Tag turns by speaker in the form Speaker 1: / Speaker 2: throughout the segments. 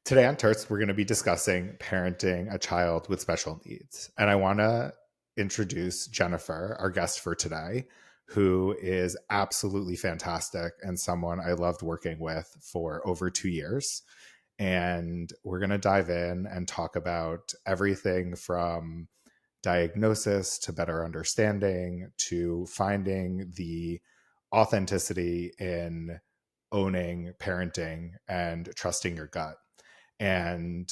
Speaker 1: Today on Turtz, we're going to be discussing parenting a child with special needs. And I want to introduce Jennifer, our guest for today, who is absolutely fantastic and someone I loved working with for over 2 years. And we're going to dive in and talk about everything from diagnosis to better understanding to finding the authenticity in owning parenting and trusting your gut. And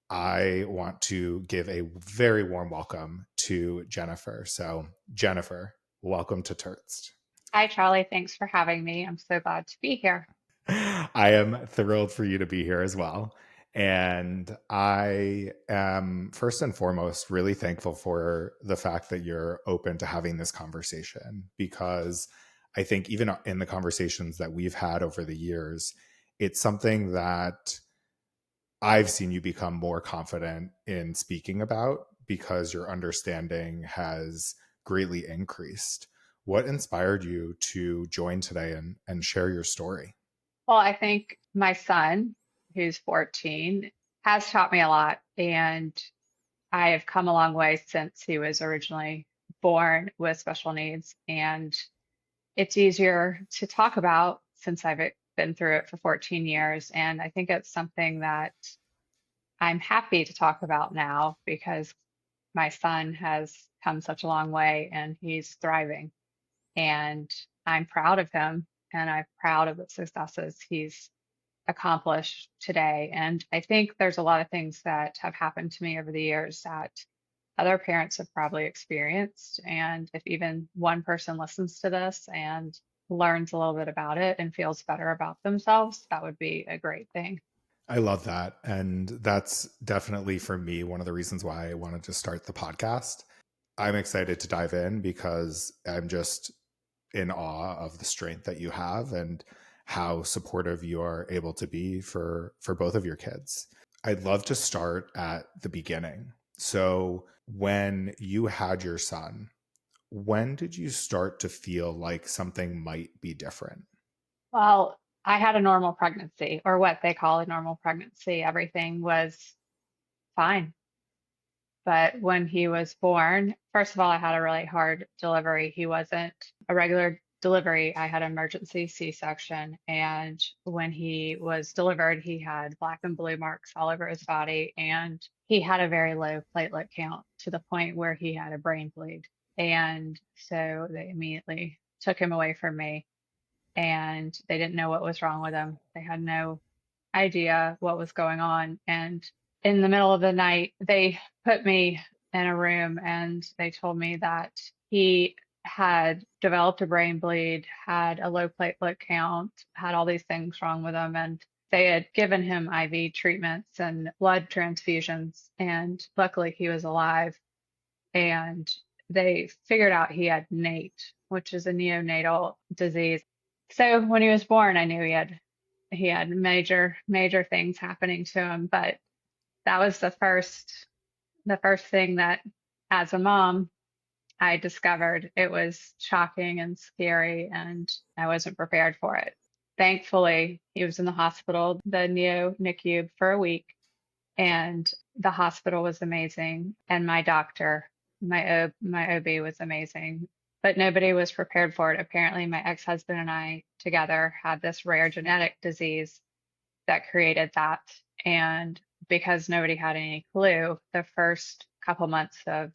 Speaker 1: I want to give a very warm welcome to Jennifer. So, Jennifer, welcome to Turtz.
Speaker 2: Hi, Charlie. Thanks for having me. I'm so glad to be here.
Speaker 1: I am thrilled for you to be here as well. And I am, first and foremost, really thankful for the fact that you're open to having this conversation, because I think even in the conversations that we've had over the years, it's something that I've seen you become more confident in speaking about because your understanding has greatly increased. What inspired you to join today and share your story?
Speaker 2: Well, I think my son, who's 14, has taught me a lot, and I have come a long way since he was originally born with special needs. And it's easier to talk about since I've been through it for 14 years. And I think it's something that I'm happy to talk about now because my son has come such a long way and he's thriving. And I'm proud of him and I'm proud of the successes he's accomplished today. And I think there's a lot of things that have happened to me over the years that other parents have probably experienced. And if even one person listens to this and learns a little bit about it and feels better about themselves, that would be a great thing.
Speaker 1: I love that. And that's definitely for me one of the reasons why I wanted to start the podcast. I'm excited to dive in because I'm just in awe of the strength that you have and how supportive you are able to be for both of your kids. I'd love to start at the beginning. So, when you had your son, when did you start to feel like something might be different?
Speaker 2: Well, I had a normal pregnancy, or what they call a normal pregnancy. Everything was fine. But when he was born, first of all, I had a really hard delivery. He wasn't a regular delivery. I had an emergency C-section. And when he was delivered, he had black and blue marks all over his body. And he had a very low platelet count to the point where he had a brain bleed. And so they immediately took him away from me. And they didn't know what was wrong with him. They had no idea what was going on. And in the middle of the night, they put me in a room and they told me that he had developed a brain bleed, had a low platelet count, had all these things wrong with him. And they had given him IV treatments and blood transfusions. And luckily, he was alive. And they figured out he had NAIT, which is a neonatal disease. So when he was born, I knew he had major things happening to him, but that was the first thing that as a mom I discovered. It was shocking and scary and I wasn't prepared for it. Thankfully, he was in the hospital, the NICU for a week, and the hospital was amazing and my doctor, my OB was amazing. But nobody was prepared for it. Apparently, my ex-husband and I together had this rare genetic disease that created that. And because nobody had any clue, the first couple months of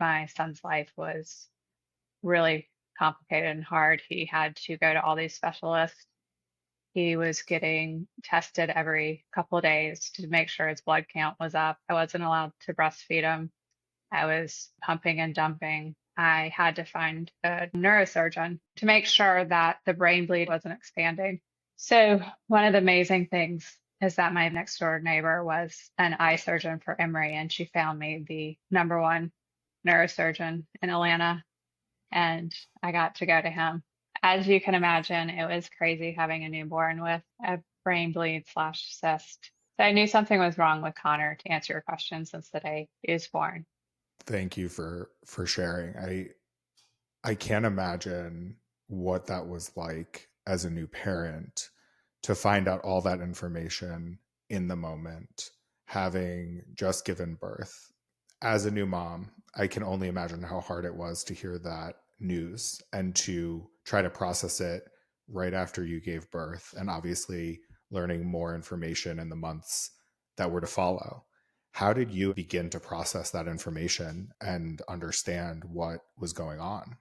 Speaker 2: my son's life was really complicated and hard. He had to go to all these specialists. He was getting tested every couple of days to make sure his blood count was up. I wasn't allowed to breastfeed him. I was pumping and dumping. I had to find a neurosurgeon to make sure that the brain bleed wasn't expanding. So one of the amazing things is that my next door neighbor was an eye surgeon for Emory, and she found me the number one neurosurgeon in Atlanta, and I got to go to him. As you can imagine, it was crazy having a newborn with a brain bleed slash cyst. So I knew something was wrong with Connor, to answer your question, since the day he was born.
Speaker 1: Thank you for sharing. I can't imagine what that was like as a new parent to find out all that information in the moment, having just given birth. As a new mom, I can only imagine how hard it was to hear that news and to try to process it right after you gave birth, and obviously learning more information in the months that were to follow. How did you begin to process that information and understand what was going on?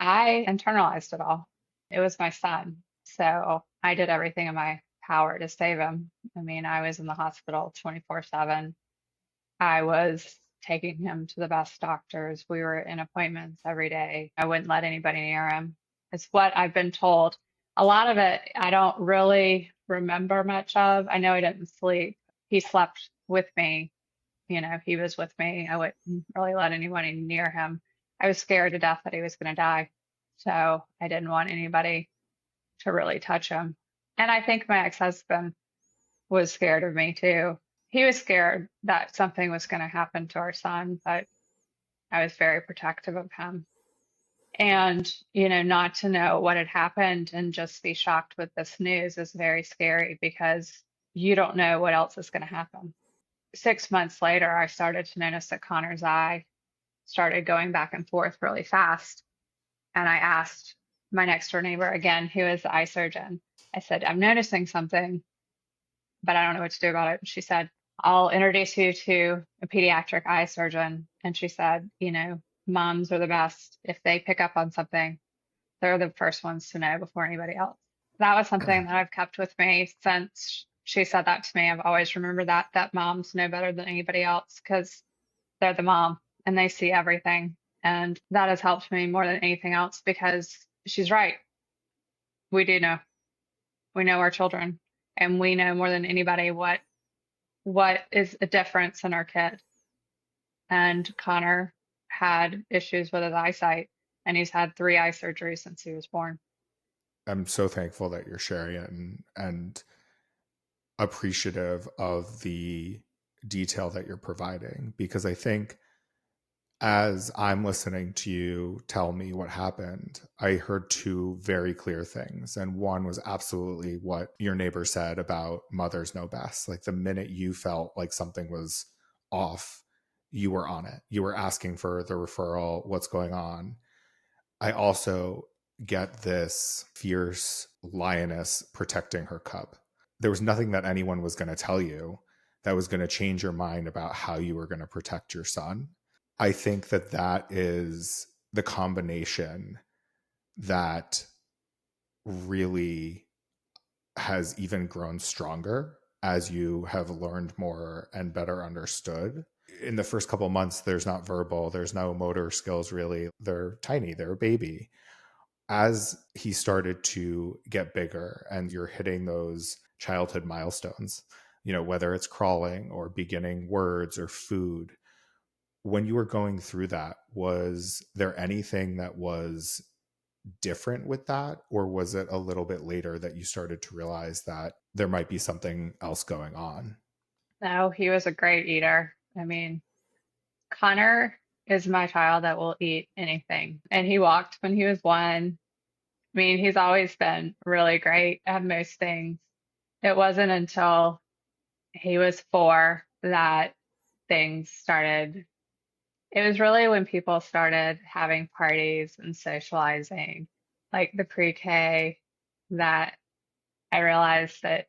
Speaker 2: I internalized it all. It was my son. So I did everything in my power to save him. I mean, I was in the hospital 24/7. I was taking him to the best doctors. We were in appointments every day. I wouldn't let anybody near him. It's what I've been told. A lot of it I don't really remember much of. I know he didn't sleep. He slept with me. He was with me. I wouldn't really let anybody near him. I was scared to death that he was going to die. So I didn't want anybody to really touch him. And I think my ex-husband was scared of me too. He was scared that something was going to happen to our son, but I was very protective of him. And, not to know what had happened and just be shocked with this news is very scary because you don't know what else is going to happen. 6 months later, I started to notice that Connor's eye started going back and forth really fast. And I asked my next door neighbor again, who is the eye surgeon, I said, I'm noticing something, but I don't know what to do about it. She said, I'll introduce you to a pediatric eye surgeon. And she said, moms are the best. If they pick up on something, they're the first ones to know before anybody else. That was something that I've kept with me since she said that to me. I've always remembered that moms know better than anybody else because they're the mom and they see everything. And that has helped me more than anything else because she's right. We do know. We know our children and we know more than anybody what is a difference in our kid. And Connor had issues with his eyesight and he's had 3 eye surgeries since he was born.
Speaker 1: I'm so thankful that you're sharing it, and appreciative of the detail that you're providing, because I think as I'm listening to you tell me what happened, I heard two very clear things. And one was absolutely what your neighbor said about mothers know best. Like the minute you felt like something was off, you were on it. You were asking for the referral, what's going on. I also get this fierce lioness protecting her cub. There was nothing that anyone was going to tell you that was going to change your mind about how you were going to protect your son. I think that that is the combination that really has even grown stronger as you have learned more and better understood. In the first couple of months, there's not verbal, there's no motor skills really. They're tiny, they're a baby. As he started to get bigger and you're hitting those childhood milestones, whether it's crawling or beginning words or food, when you were going through that, was there anything that was different with that? Or was it a little bit later that you started to realize that there might be something else going on?
Speaker 2: No, he was a great eater. I mean, Connor is my child that will eat anything. And he walked when he was 1. I mean, he's always been really great at most things. It wasn't until he was 4 that things started. It was really when people started having parties and socializing, like the pre-K, that I realized that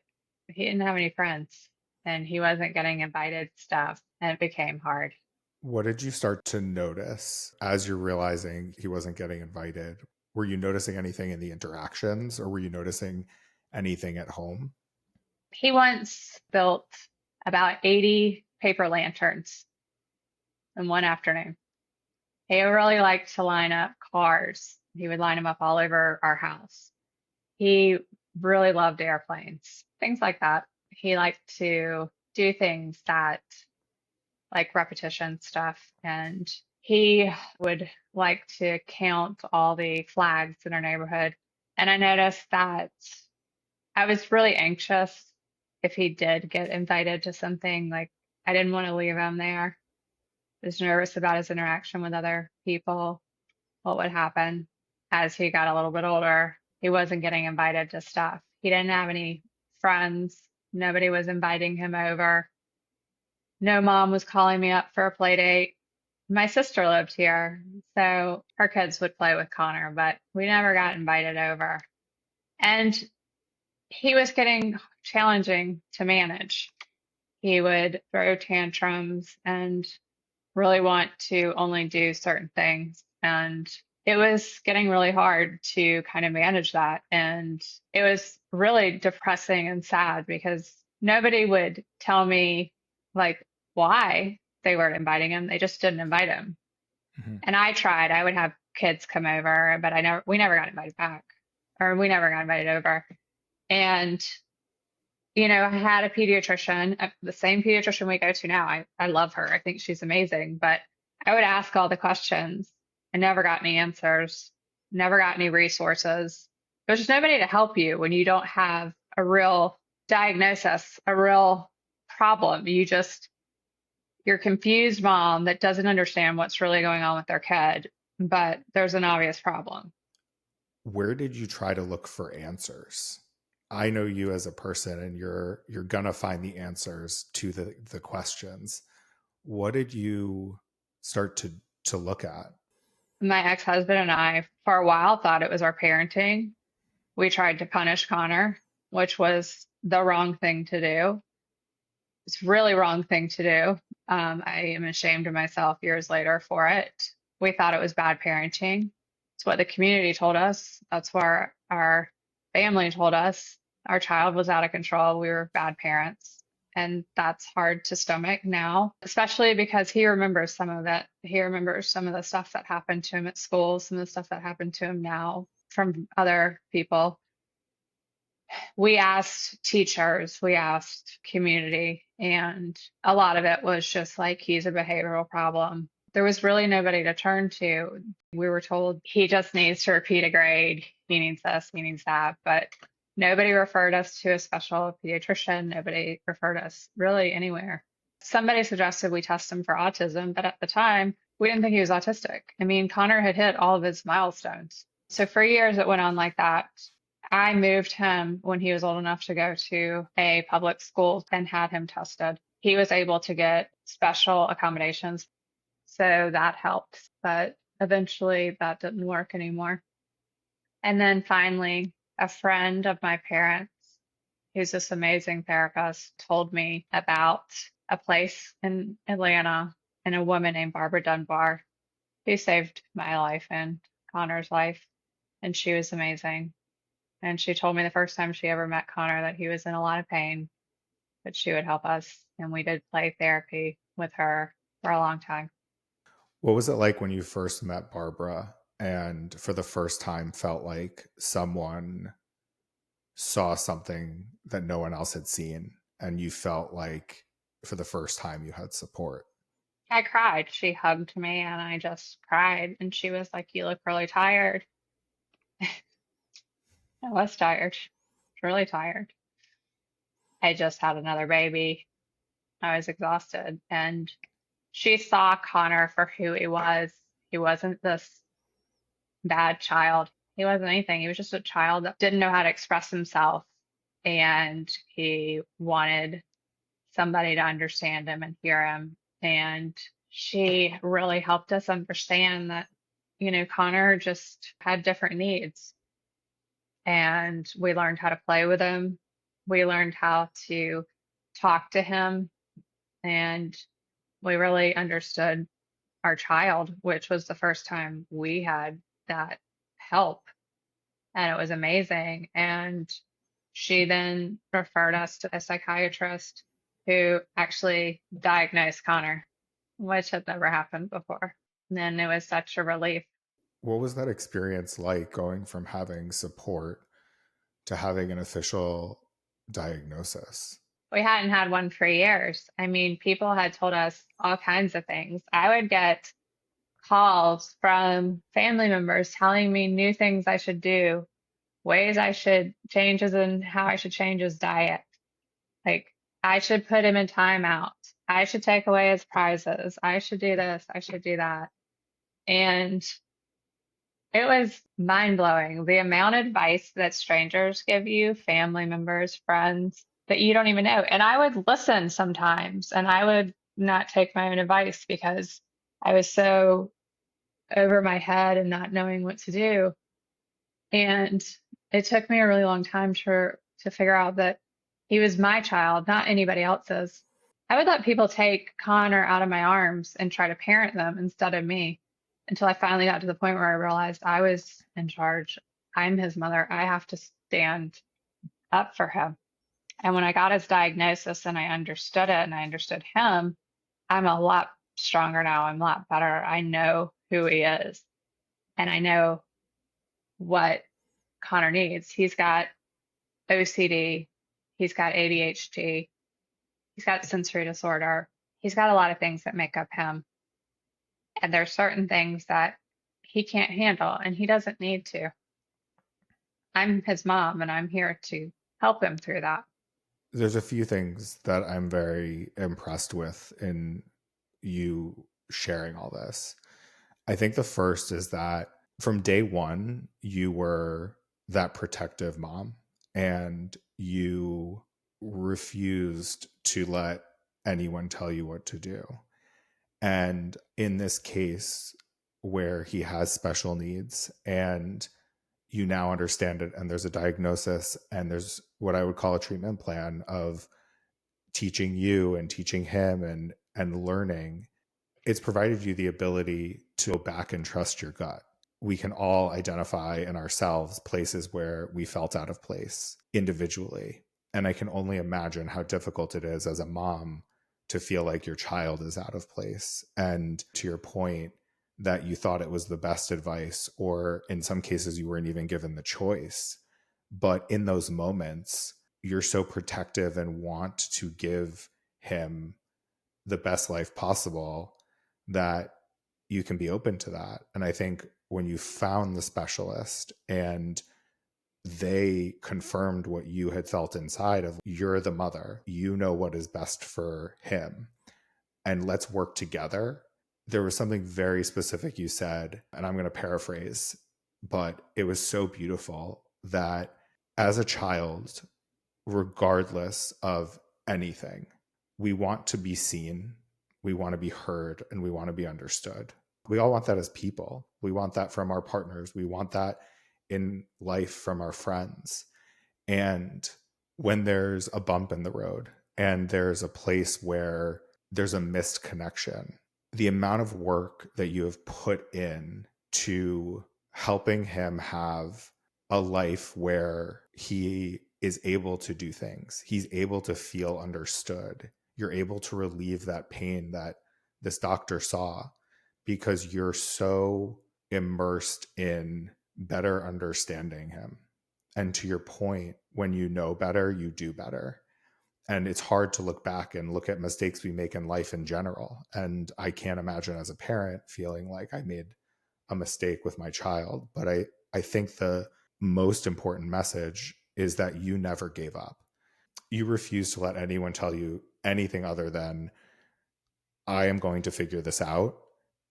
Speaker 2: he didn't have any friends and he wasn't getting invited to stuff, and it became hard.
Speaker 1: What did you start to notice as you're realizing he wasn't getting invited? Were you noticing anything in the interactions, or were you noticing anything at home?
Speaker 2: He once built about 80 paper lanterns in one afternoon. He really liked to line up cars. He would line them up all over our house. He really loved airplanes, things like that. He liked to do things that, like repetition stuff. And he would like to count all the flags in our neighborhood. And I noticed that I was really anxious if he did get invited to something. Like, I didn't want to leave him there. I was nervous about his interaction with other people, what would happen as he got a little bit older. He wasn't getting invited to stuff. He didn't have any friends. Nobody was inviting him over. No mom was calling me up for a play date. My sister lived here, so her kids would play with Connor, but we never got invited over. And he was getting challenging to manage. He would throw tantrums and really want to only do certain things. And it was getting really hard to kind of manage that. And it was really depressing and sad because nobody would tell me like why they weren't inviting him. They just didn't invite him.
Speaker 1: Mhm.
Speaker 2: And I tried. I would have kids come over, but we never got invited back, or we never got invited over. And I had a pediatrician, the same pediatrician we go to now. I love her. I think she's amazing. But I would ask all the questions. I never got any answers, never got any resources. There's just nobody to help you when you don't have a real diagnosis, a real problem. You're confused mom that doesn't understand what's really going on with their kid, but there's an obvious problem.
Speaker 1: Where did you try to look for answers? I know you as a person, and you're gonna find the answers to the questions. What did you start to look at?
Speaker 2: My ex-husband and I, for a while, thought it was our parenting. We tried to punish Connor, which was the wrong thing to do. It's really wrong thing to do. I am ashamed of myself years later for it. We thought it was bad parenting. It's what the community told us. That's what our family told us. Our child was out of control. We were bad parents. And that's hard to stomach now, especially because he remembers some of it. He remembers some of the stuff that happened to him at school, some of the stuff that happened to him now from other people. We asked teachers, we asked community, and a lot of it was just like, he's a behavioral problem. There was really nobody to turn to. We were told he just needs to repeat a grade, he needs this, he needs that, but nobody referred us to a special pediatrician. Nobody referred us really anywhere. Somebody suggested we test him for autism, but at the time, we didn't think he was autistic. I mean, Connor had hit all of his milestones. So for years, it went on like that. I moved him when he was old enough to go to a public school and had him tested. He was able to get special accommodations, so that helped. But eventually, that didn't work anymore. And then finally, a friend of my parents, who's this amazing therapist, told me about a place in Atlanta and a woman named Barbara Dunbar who saved my life and Connor's life. And she was amazing. And she told me the first time she ever met Connor that he was in a lot of pain, but she would help us. And we did play therapy with her for a long time.
Speaker 1: What was it like when you first met Barbara and for the first time felt like someone saw something that no one else had seen, and you felt like for the first time you had support?
Speaker 2: I cried. She hugged me and I just cried. And she was like, "You look really tired." I was tired, really tired. I just had another baby. I was exhausted. And she saw Connor for who he was. He wasn't this bad child. He wasn't anything. He was just a child that didn't know how to express himself. And he wanted somebody to understand him and hear him. And she really helped us understand that, Connor just had different needs. And we learned how to play with him. We learned how to talk to him. And we really understood our child, which was the first time we had that help. And it was amazing. And she then referred us to a psychiatrist who actually diagnosed Connor, which had never happened before. And then it was such a relief.
Speaker 1: What was that experience like, going from having support to having an official diagnosis?
Speaker 2: We hadn't had one for years. I mean, people had told us all kinds of things. I would get calls from family members telling me new things I should do, ways I should changes in how I should change his diet. Like, I should put him in timeout. I should take away his prizes. I should do this. I should do that. And it was mind blowing. The amount of advice that strangers give you, family members, friends, that you don't even know. And I would listen sometimes and I would not take my own advice because I was so over my head and not knowing what to do. And it took me a really long time to figure out that he was my child, not anybody else's. I would let people take Connor out of my arms and try to parent them instead of me until I finally got to the point where I realized I was in charge. I'm his mother. I have to stand up for him. And when I got his diagnosis and I understood it and I understood him, I'm a lot stronger now. I'm a lot better. I know who he is and I know what Connor needs. He's got OCD, he's got ADHD, he's got sensory disorder. He's got a lot of things that make up him. And there's certain things that he can't handle and he doesn't need to. I'm his mom and I'm here to help him through that.
Speaker 1: There's a few things that I'm very impressed with in you sharing all this. I think the first is that from day one, you were that protective mom and you refused to let anyone tell you what to do. And in this case, where he has special needs and you now understand it, and there's a diagnosis, and there's what I would call a treatment plan of teaching you and teaching him and learning, it's provided you the ability to go back and trust your gut. We can all identify in ourselves places where we felt out of place individually. And I can only imagine how difficult it is as a mom to feel like your child is out of place. And to your point, that you thought it was the best advice, or in some cases, you weren't even given the choice. But in those moments, you're so protective and want to give him the best life possible that you can be open to that. And I think when you found the specialist and they confirmed what you had felt inside of, you're the mother, you know what is best for him, and let's work together. There was something very specific you said, and I'm going to paraphrase, but it was so beautiful that as a child, regardless of anything, we want to be seen, we want to be heard, and we want to be understood. We all want that as people. We want that from our partners. We want that in life from our friends. And when there's a bump in the road and there's a place where there's a missed connection, the amount of work that you have put in to helping him have a life where he is able to do things, he's able to feel understood, you're able to relieve that pain that this doctor saw because you're so immersed in better understanding him. And to your point, when you know better, you do better. And it's hard to look back and look at mistakes we make in life in general. And I can't imagine as a parent feeling like I made a mistake with my child. But I think the most important message is that you never gave up. You refused to let anyone tell you anything other than, I am going to figure this out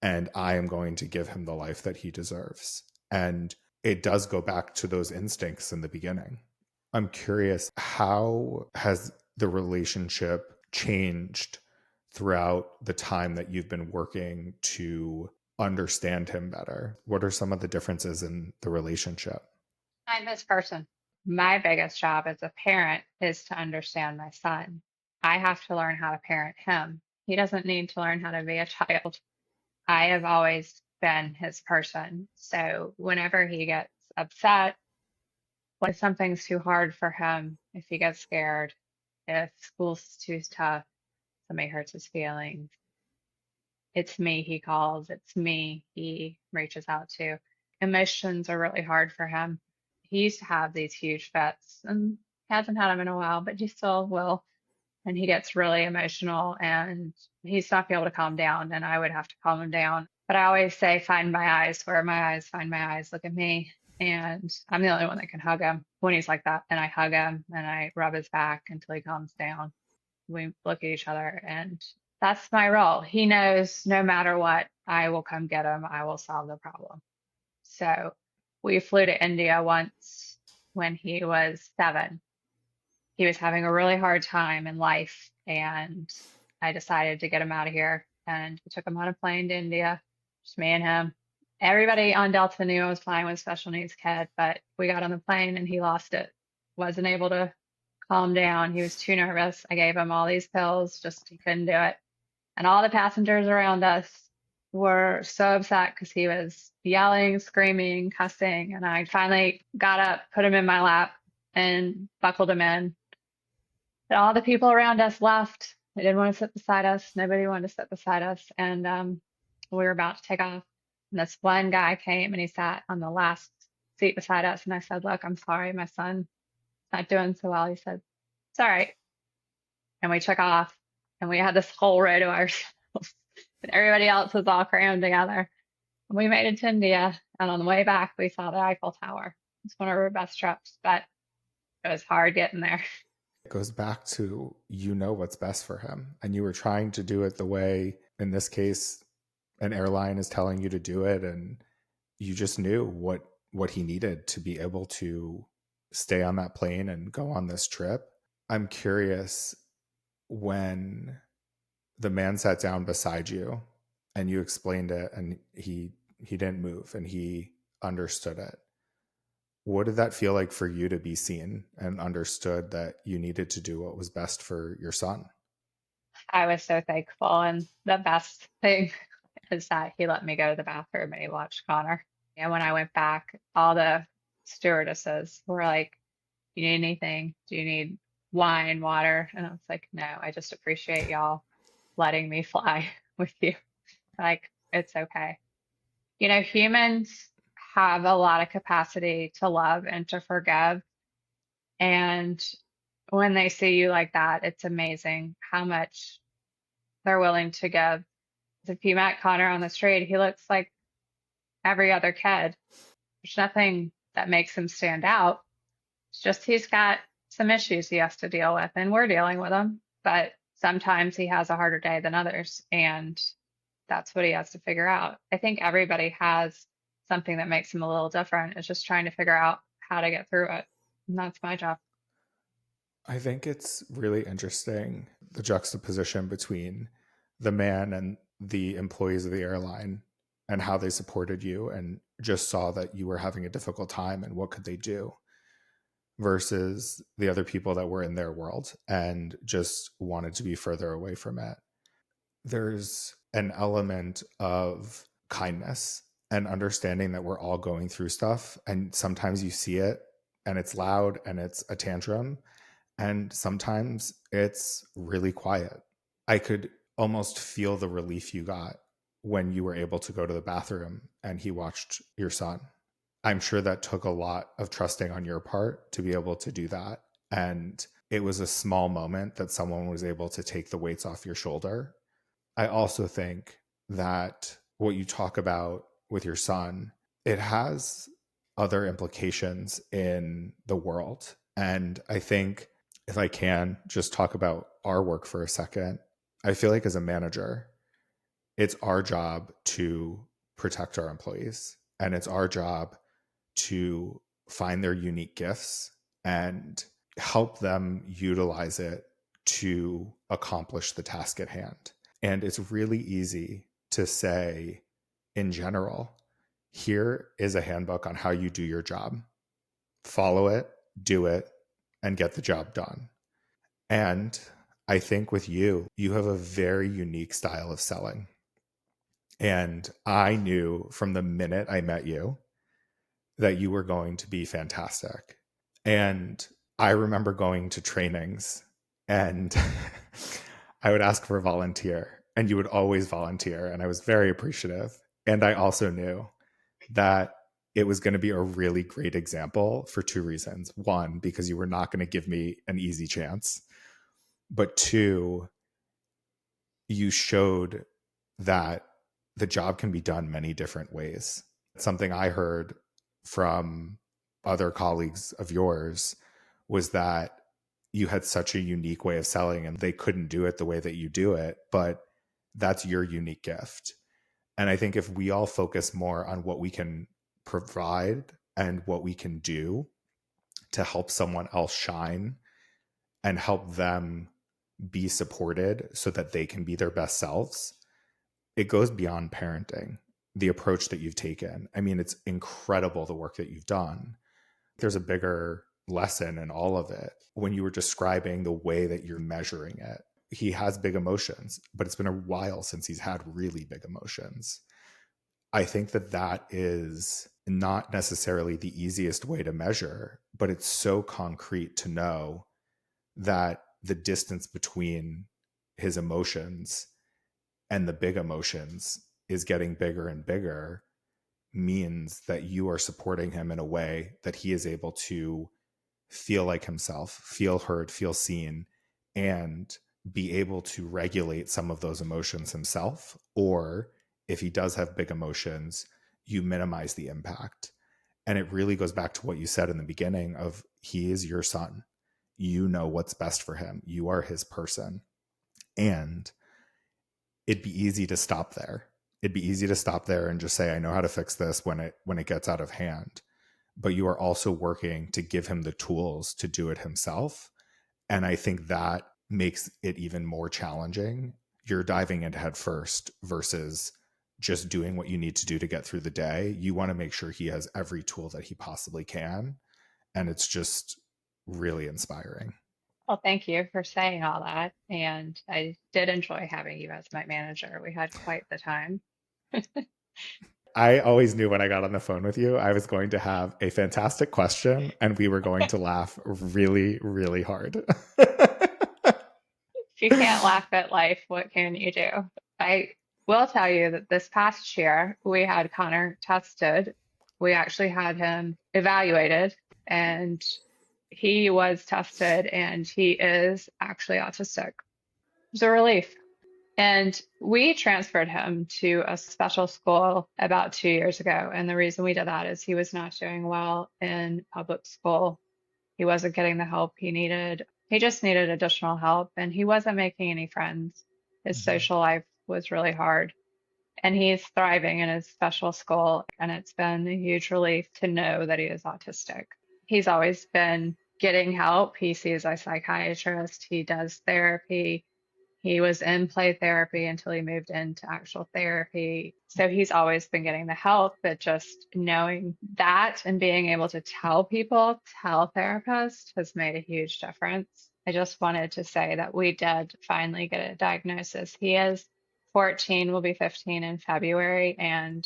Speaker 1: and I am going to give him the life that he deserves. And it does go back to those instincts in the beginning. I'm curious, how has the relationship changed throughout the time that you've been working to understand him better? What are some of the differences in the relationship?
Speaker 2: I'm this person. My biggest job as a parent is to understand my son. I have to learn how to parent him. He doesn't need to learn how to be a child. I have always been his person. So whenever he gets upset, if something's too hard for him, if he gets scared, if school's too tough, somebody hurts his feelings, it's me he calls, it's me he reaches out to. Emotions are really hard for him. He used to have these huge fits and hasn't had them in a while, but he still will. And he gets really emotional and he's not be able to calm down, and I would have to calm him down. But I always say, find my eyes, where are my eyes, find my eyes, look at me. And I'm the only one that can hug him when he's like that. And I hug him and I rub his back until he calms down. We look at each other, and that's my role. He knows no matter what, I will come get him. I will solve the problem. So we flew to India once when he was 7, he was having a really hard time in life, and I decided to get him out of here. And we took him on a plane to India, just me and him. Everybody on Delta knew I was flying with a special needs kid, but we got on the plane and he lost it. Wasn't able to calm down. He was too nervous. I gave him all these pills, just he couldn't do it. And all the passengers around us were so upset because he was yelling, screaming, cussing. And I finally got up, put him in my lap, and buckled him in. And all the people around us left. They didn't want to sit beside us. Nobody wanted to sit beside us. And we were about to take off. And this one guy came and he sat on the last seat beside us. And I said, "Look, I'm sorry, my son's not doing so well." He said, "It's all right." And we took off and we had this whole row to ourselves. And everybody else was all crammed together. And we made it to India. And on the way back, we saw the Eiffel Tower. It's one of our best trips, but it was hard getting there.
Speaker 1: It goes back to, you know what's best for him, and you were trying to do it the way, in this case, an airline is telling you to do it, and you just knew what he needed to be able to stay on that plane and go on this trip. I'm curious, when the man sat down beside you and you explained it and he didn't move and he understood it, what did that feel like for you to be seen and understood that you needed to do what was best for your son?
Speaker 2: I was so thankful. And the best thing is that he let me go to the bathroom and he watched Connor. And when I went back, all the stewardesses were like, "You need anything? Do you need wine, water?" And I was like, "No, I just appreciate y'all letting me fly with you. Like, it's okay." Humans have a lot of capacity to love and to forgive. And when they see you like that, it's amazing how much they're willing to give. If you met Connor on the street, he looks like every other kid. There's nothing that makes him stand out. It's just he's got some issues he has to deal with, and we're dealing with them. But sometimes he has a harder day than others, and that's what he has to figure out. I think everybody has something that makes him a little different. It's just trying to figure out how to get through it. And that's my job.
Speaker 1: I think it's really interesting, the juxtaposition between the man and the employees of the airline and how they supported you and just saw that you were having a difficult time and what could they do, versus the other people that were in their world and just wanted to be further away from it. There's an element of kindness and understanding that we're all going through stuff. And sometimes you see it and it's loud and it's a tantrum. And sometimes it's really quiet. I could almost feel the relief you got when you were able to go to the bathroom and he watched your son. I'm sure that took a lot of trusting on your part to be able to do that. And it was a small moment that someone was able to take the weights off your shoulder. I also think that what you talk about with your son, it has other implications in the world. And I think, if I can just talk about our work for a second, I feel like as a manager, it's our job to protect our employees, and it's our job to find their unique gifts and help them utilize it to accomplish the task at hand. And it's really easy to say, in general, here is a handbook on how you do your job. Follow it, do it, and get the job done. And I think with you, you have a very unique style of selling. And I knew from the minute I met you that you were going to be fantastic. And I remember going to trainings and I would ask for a volunteer and you would always volunteer. And I was very appreciative. And I also knew that it was going to be a really great example for two reasons. One, because you were not going to give me an easy chance. But two, you showed that the job can be done many different ways. Something I heard from other colleagues of yours was that you had such a unique way of selling and they couldn't do it the way that you do it, but that's your unique gift. And I think if we all focus more on what we can provide and what we can do to help someone else shine and help them be supported so that they can be their best selves, it goes beyond parenting. The approach that you've taken, I mean, it's incredible the work that you've done. There's a bigger lesson in all of it. When you were describing the way that you're measuring it, he has big emotions, but it's been a while since he's had really big emotions. I think that that is not necessarily the easiest way to measure, but it's so concrete to know that the distance between his emotions and the big emotions is getting bigger and bigger, means that you are supporting him in a way that he is able to feel like himself, feel heard, feel seen, and be able to regulate some of those emotions himself. Or if he does have big emotions, you minimize the impact. And it really goes back to what you said in the beginning of, he is your son. You know what's best for him. You are his person. And it'd be easy to stop there. It'd be easy to stop there and just say, I know how to fix this when it gets out of hand. But you are also working to give him the tools to do it himself. And I think that makes it even more challenging. You're diving into head first versus just doing what you need to do to get through the day. You want to make sure he has every tool that he possibly can. And it's just really inspiring.
Speaker 2: Well, thank you for saying all that. And I did enjoy having you as my manager. We had quite the time.
Speaker 1: I always knew when I got on the phone with you, I was going to have a fantastic question and we were going to laugh really, really hard.
Speaker 2: If you can't laugh at life, what can you do? I will tell you that this past year, we had Connor tested. We actually had him evaluated, and he was tested, and he is actually autistic. It was a relief. And we transferred him to a special school about 2 years ago. And the reason we did that is he was not doing well in public school. He wasn't getting the help he needed. He just needed additional help, and he wasn't making any friends. His
Speaker 1: Mhm.
Speaker 2: social life was really hard, and he's thriving in his special school. And it's been a huge relief to know that he is autistic. He's always been getting help. He sees a psychiatrist, he does therapy. He was in play therapy until he moved into actual therapy. So he's always been getting the help, but just knowing that and being able to tell people, tell therapists has made a huge difference. I just wanted to say that we did finally get a diagnosis. He is 14, will be 15 in February, and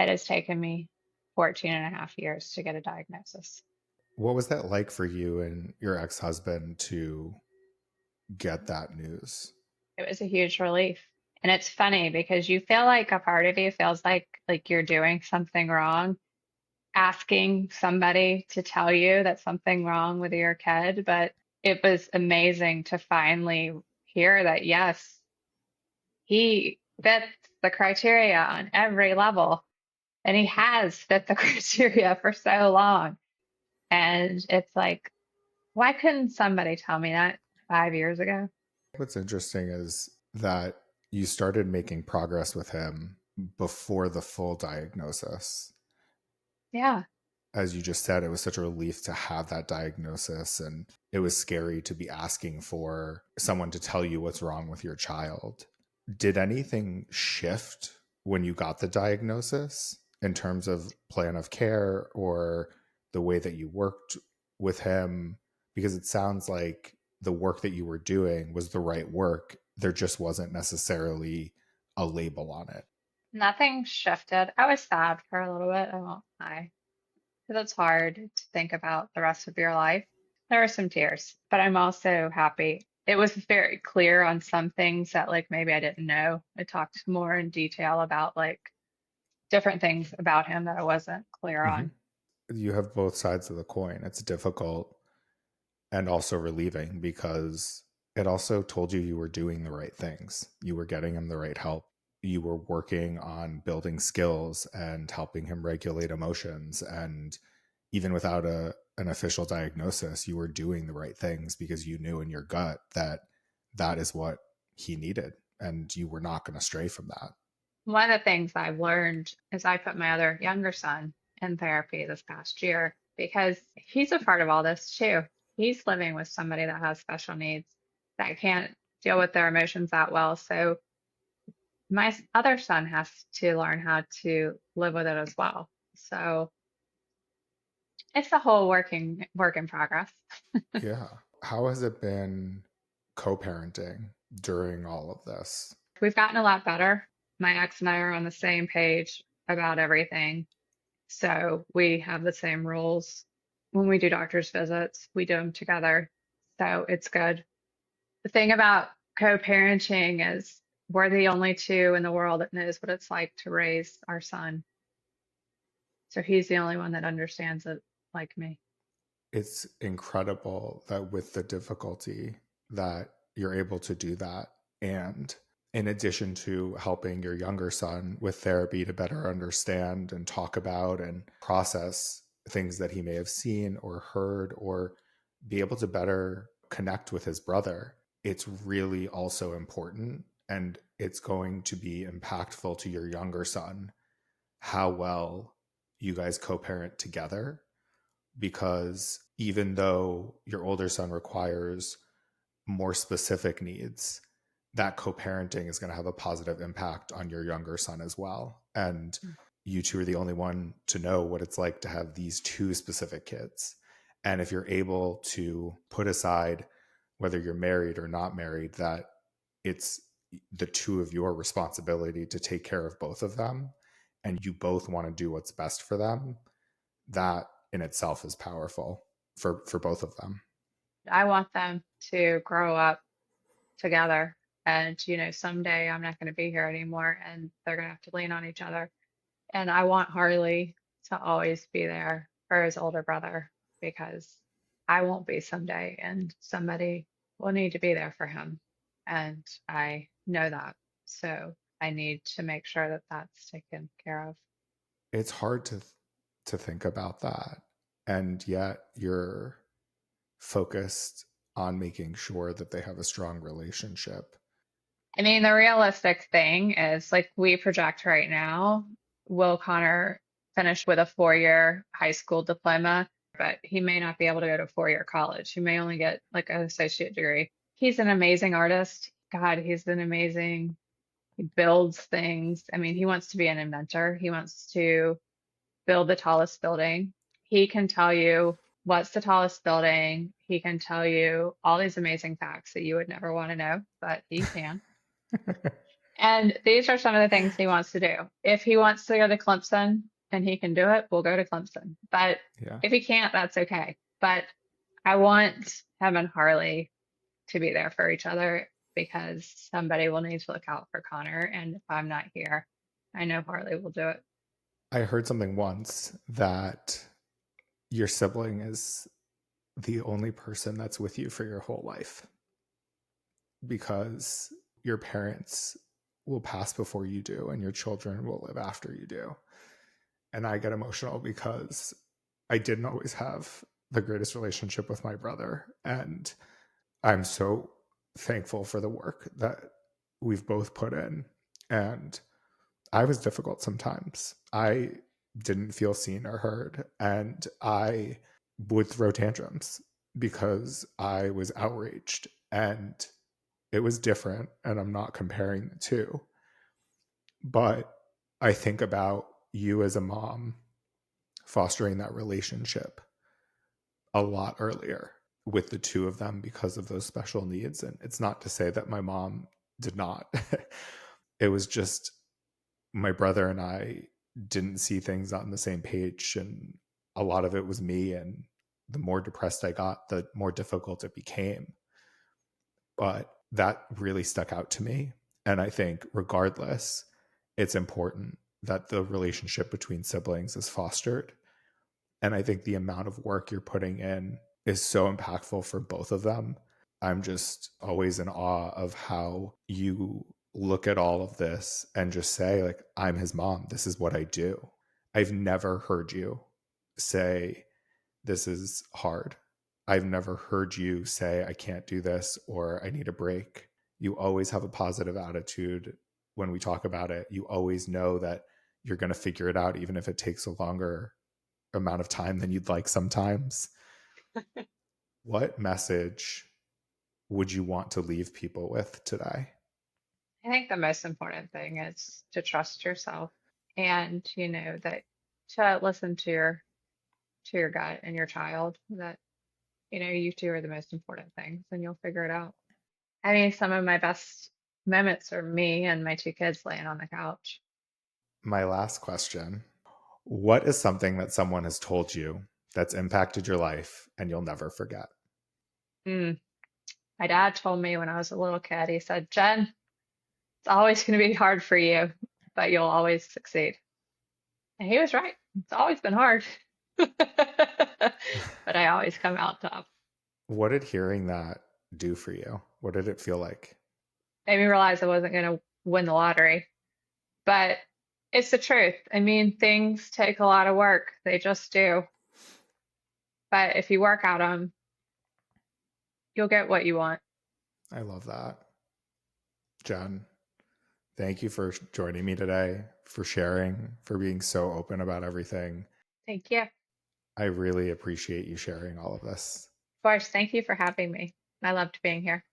Speaker 2: it has taken me 14 and a half years to get a diagnosis.
Speaker 1: What was that like for you and your ex-husband to get that news?
Speaker 2: It was a huge relief. And it's funny because you feel like a part of you feels like you're doing something wrong, asking somebody to tell you that something wrong with your kid. But it was amazing to finally hear that, yes, he fits the criteria on every level. And he has fit the criteria for so long. And it's like, why couldn't somebody tell me that 5 years ago?
Speaker 1: What's interesting is that you started making progress with him before the full diagnosis.
Speaker 2: Yeah.
Speaker 1: As you just said, it was such a relief to have that diagnosis, and it was scary to be asking for someone to tell you what's wrong with your child. Did anything shift when you got the diagnosis in terms of plan of care or the way that you worked with him? Because it sounds like the work that you were doing was the right work. There just wasn't necessarily a label on it.
Speaker 2: Nothing shifted. I was sad for a little bit, I won't lie, because it's hard to think about the rest of your life. There were some tears, but I'm also happy. It was very clear on some things that like maybe I didn't know. I talked more in detail about like different things about him that I wasn't clear
Speaker 1: Mm-hmm.
Speaker 2: on.
Speaker 1: You have both sides of the coin. It's difficult and also relieving because it also told you were doing the right things. You were getting him the right help. You were working on building skills and helping him regulate emotions. And even without an official diagnosis, you were doing the right things because you knew in your gut that that is what he needed. And you were not going to stray from that.
Speaker 2: One of the things I've learned is I put my other younger son in therapy this past year because he's a part of all this too. he's living with somebody that has special needs that can't deal with their emotions that well. So my other son has to learn how to live with it as well. So it's a whole work in progress.
Speaker 1: Yeah. How has it been co-parenting during all of this?
Speaker 2: We've gotten a lot better. My ex and I are on the same page about everything. So we have the same rules. When we do doctor's visits, we do them together. So it's good. The thing about co-parenting is we're the only two in the world that knows what it's like to raise our son. So he's the only one that understands it like me.
Speaker 1: It's incredible that with the difficulty that you're able to do that. And in addition to helping your younger son with therapy to better understand and talk about and process things that he may have seen or heard, or be able to better connect with his brother, it's really also important, and it's going to be impactful to your younger son how well you guys co-parent together, because even though your older son requires more specific needs, that co-parenting is going to have a positive impact on your younger son as well. And you two are the only one to know what it's like to have these two specific kids. And if you're able to put aside whether you're married or not married, that it's the two of your responsibility to take care of both of them, and you both want to do what's best for them, that in itself is powerful for both of them.
Speaker 2: I want them to grow up together. And, someday I'm not going to be here anymore and they're going to have to lean on each other. And I want Harley to always be there for his older brother because I won't be someday and somebody will need to be there for him. And I know that. So I need to make sure that that's taken care of.
Speaker 1: It's hard to think about that, and yet you're focused on making sure that they have a strong relationship.
Speaker 2: I mean, the realistic thing is like we project right now, will Connor finish with a 4-year high school diploma, but he may not be able to go to 4-year college. He may only get like an associate degree. He's an amazing artist. God, he builds things. I mean, he wants to be an inventor. He wants to build the tallest building. He can tell you what's the tallest building. He can tell you all these amazing facts that you would never want to know, but he can. And these are some of the things he wants to do. If he wants to go to Clemson and he can do it, we'll go to Clemson. But
Speaker 1: Yeah.
Speaker 2: if he can't, that's okay. But I want him and Harley to be there for each other because somebody will need to look out for Connor. And if I'm not here, I know Harley will do it.
Speaker 1: I heard something once that your sibling is the only person that's with you for your whole life, because your parents will pass before you do and your children will live after you do. And I get emotional because I didn't always have the greatest relationship with my brother, and I'm so thankful for the work that we've both put in. And I was difficult sometimes. I didn't feel seen or heard, and I would throw tantrums because I was outraged, and it was different, and I'm not comparing the two. But I think about you as a mom fostering that relationship a lot earlier with the two of them because of those special needs. And it's not to say that my mom did not. It was just my brother and I didn't see things on the same page, and a lot of it was me. And the more depressed I got, the more difficult it became. But that really stuck out to me. And I think regardless, it's important that the relationship between siblings is fostered. And I think the amount of work you're putting in is so impactful for both of them. I'm just always in awe of how you look at all of this and just say, like, I'm his mom. This is what I do. I've never heard you say, this is hard. I've never heard you say, I can't do this or I need a break. You always have a positive attitude when we talk about it. You always know that you're going to figure it out, even if it takes a longer amount of time than you'd like sometimes. What message would you want to leave people with today?
Speaker 2: I think the most important thing is to trust yourself and that to listen to your gut and your child, that you two are the most important things and you'll figure it out. I mean, some of my best moments are me and my two kids laying on the couch.
Speaker 1: My last question. What is something that someone has told you that's impacted your life and you'll never forget?
Speaker 2: Mm. My dad told me when I was a little kid, he said, Jen, it's always going to be hard for you, but you'll always succeed. And he was right. It's always been hard, but I always come out top.
Speaker 1: What did hearing that do for you? What did it feel like?
Speaker 2: Made me realize I wasn't going to win the lottery, but it's the truth. I mean, things take a lot of work. They just do. But if you work at them, you'll get what you want.
Speaker 1: I love that. Jen, thank you for joining me today, for sharing, for being so open about everything.
Speaker 2: Thank you. Of
Speaker 1: I really appreciate you sharing all of this.
Speaker 2: course, thank you for having me. I loved being here.